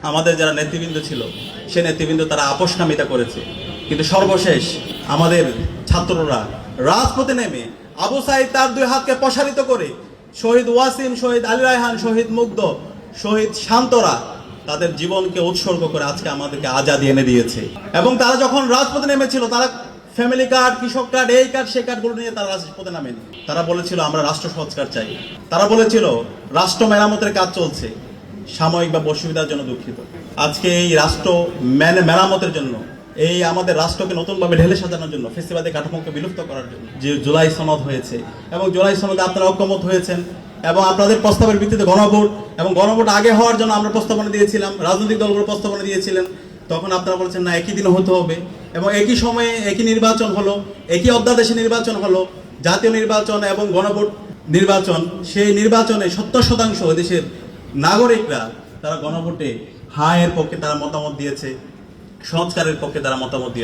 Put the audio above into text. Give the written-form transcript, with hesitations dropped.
আমাদের যারা নেতৃবৃন্দ ছিল সে নেতৃবৃন্দ তারা আপোষকামিতা করেছে, কিন্তু সর্বশেষ আমাদের ছাত্ররা রাজপথে নেমে আবু সাঈদ তার দুই হাতকে প্রসারিত করে শহীদ ওয়াসিম, শহীদ আলী রায়হান, শহীদ মুগ্ধ, শহীদ শান্তরা তাদের জীবনকে উৎসর্গ করে আজকে আমাদেরকে আজাদি এনে দিয়েছে। এবং তারা যখন রাজপথে নেমেছিল তারা ফ্যামিলি কার্ড, কৃষক কার্ড, এই কার্ড সেই কার্ডগুলো নিয়ে তারা রাজপথে নামেনি। তারা বলেছিল আমরা রাষ্ট্র সংস্কার চাই, তারা বলেছিল রাষ্ট্র মেরামতের কাজ চলছে, সাময়িক বা অসুবিধার জন্য দুঃখিত। আজকে এই রাষ্ট্র মেরামতের জন্য, এই আমাদের রাষ্ট্রকে নতুনভাবে ঢেলে সাজানোর জন্য, ফেসিবাদী কাঠামোকে বিলুপ্ত করার জন্য যে জুলাই সনদ হয়েছে এবং জুলাই সনদে আপনারা ঐক্যমত হয়েছেন এবং আপনাদের প্রস্তাবের ভিত্তিতে গণভোট এবং গণভোট আগে হওয়ার জন্য আমরা প্রস্তাবনা দিয়েছিলাম, রাজনৈতিক দলগুলো প্রস্তাবনা দিয়েছিলেন, তখন আপনারা বলেছেন না একই দিনে হতে হবে এবং একই সময়ে একই নির্বাচন হলো, একই অধ্যাদেশে নির্বাচন হলো, জাতীয় নির্বাচন এবং গণভোট নির্বাচন। সেই নির্বাচনে 70% দেশের নাগরিকরা তারা গণভোটে হায়ের পক্ষে তারা মতামত দিয়েছে, সংস্কারের পক্ষে তারা মতামত দিয়েছে।